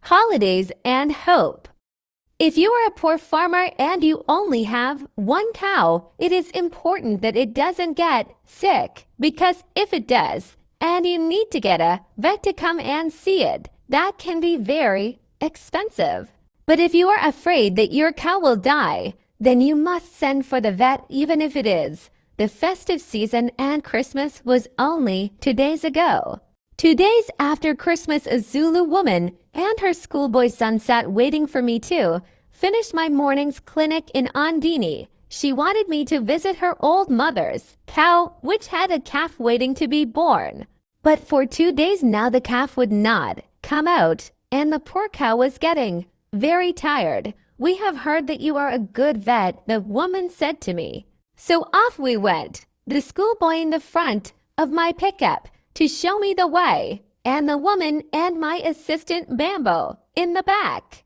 holidays, and hope. If you are a poor farmer and you only have one cow, it is important that it doesn't get sick, because if it does, and you need to get a vet to come and see it, that can be very expensive. But if you are afraid that your cow will die, then you must send for the vet even if it is. The festive season and Christmas was only 2 days ago. 2 days after Christmas, a Zulu woman and her schoolboy son sat waiting for me to finish my morning's clinic in Andini. She wanted me to visit her old mother's cow, which had a calf waiting to be born. But for 2 days now the calf would not come out, and the poor cow was getting very tired. "We have heard that you are a good vet," the woman said to me. So off we went, the schoolboy in the front of my pickup to show me the way, and the woman and my assistant Bambo in the back.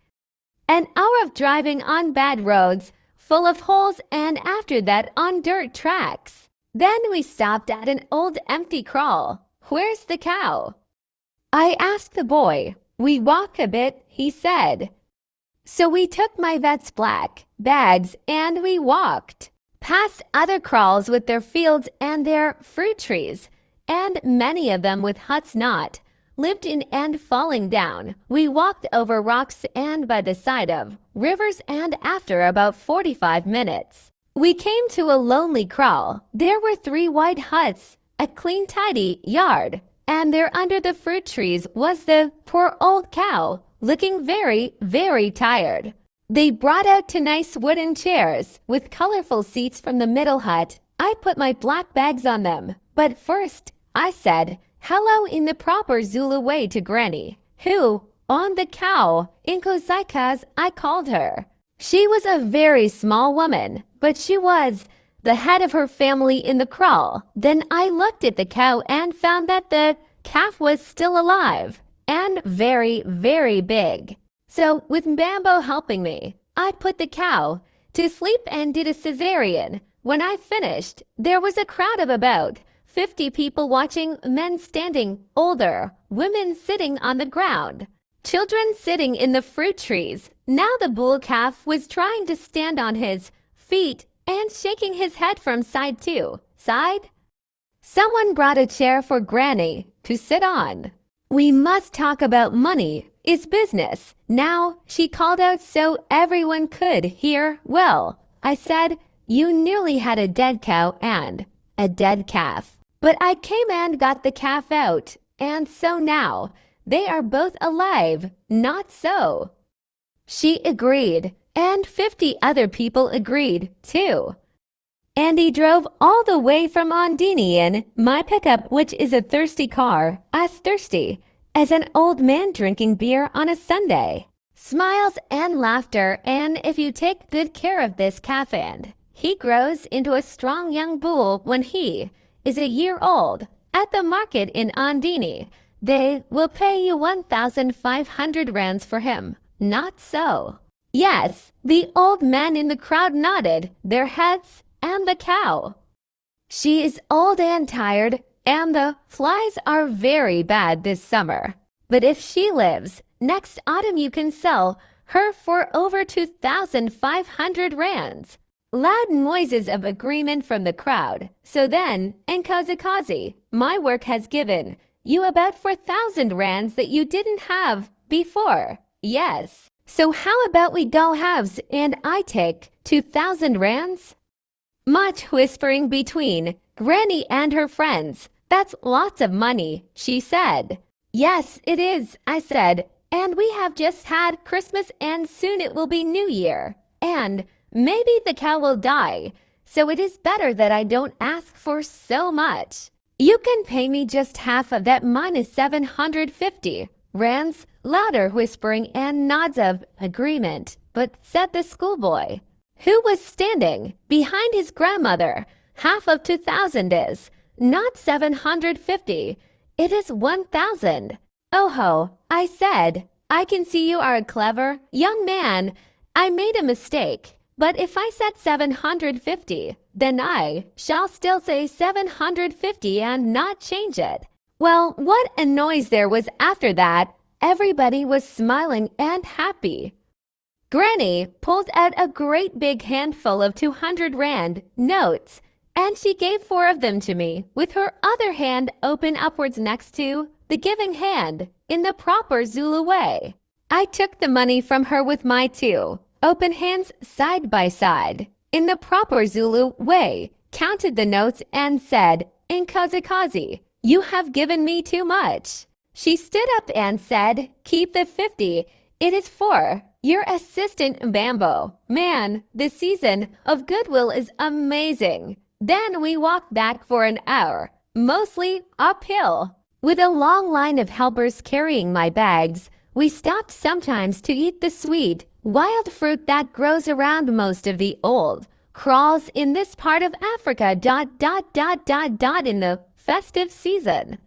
An hour of driving on bad roads, full of holes, and after that on dirt tracks. Then we stopped at an old empty kraal. "Where's the cow?" I asked the boy. "We walk a bit," he said. So we took my vet's black bags and we walked past other kraals with their fields and their fruit trees, and many of them with huts not lived in and falling down. We walked over rocks and by the side of rivers, and after about 45 minutes, we came to a lonely kraal. There were 3 white huts, a clean, tidy yard, and there under the fruit trees was the poor old cow, looking very, very tired. They brought out 2 nice wooden chairs with colorful seats from the middle hut. I put my black bags on them, but first I said hello in the proper Zulu way to Granny, who owned the cow, Inkosaikas I called her. She was a very small woman, but she was the head of her family in the kraal. Then I looked at the cow and found that the calf was still alive and very, very big. So with Bambo helping me, I put the cow to sleep and did a cesarean. When I finished, there was a crowd of about 50 people watching, men standing, older, women sitting on the ground, children sitting in the fruit trees. Now the bull calf was trying to stand on his feet and shaking his head from side to side. Someone brought a chair for Granny to sit on. "We must talk about money. It's business now," she called out so everyone could hear well. I said, "You nearly had a dead cow and a dead calf. But I came and got the calf out, and so now they are both alive, not so?" She agreed, and 50 other people agreed too. And he drove all the way from Andini in my pickup, which is a thirsty car, as thirsty as an old man drinking beer on a Sunday. Smiles and laughter, and if you take good care of this calf and he grows into a strong young bull when he is a year old, at the market in Andini, they will pay you 1,500 rands for him. Not so? Yes, the old men in the crowd nodded their heads, and the cow. She is old and tired, and the flies are very bad this summer. But if she lives, next autumn you can sell her for over 2,500 rands. Loud noises of agreement from the crowd. So then, Nkosikazi, my work has given you about 4,000 rands that you didn't have before. Yes. So how about we go halves and I take 2,000 rands? Much whispering between Granny and her friends. "That's lots of money," she said. "Yes, it is," I said, "and we have just had Christmas and soon it will be New Year. And maybe the cow will die, so it is better that I don't ask for so much. You can pay me just half of that minus 750 rands." Louder whispering and nods of agreement, but said the schoolboy, who was standing behind his grandmother, "Half of 2,000 is not 750, it is 1,000. "Oh-ho," I said, "I can see you are a clever young man. I made a mistake, but if I said 750, then I shall still say 750 and not change it." Well, what a noise there was after that. Everybody was smiling and happy. Granny pulled out a great big handful of 200 rand notes, and she gave 4 of them to me, with her other hand open upwards next to the giving hand, in the proper Zulu way. I took the money from her with my 2 open hands side by side, in the proper Zulu way, counted the notes and said, in Kazakazi, "You have given me too much." She stood up and said, "Keep the 50. It is for your assistant Bambo. Man, the season of goodwill is amazing." Then we walked back for an hour, mostly uphill. With a long line of helpers carrying my bags, we stopped sometimes to eat the sweet, wild fruit that grows around most of the old kraals in this part of Africa. In the festive season.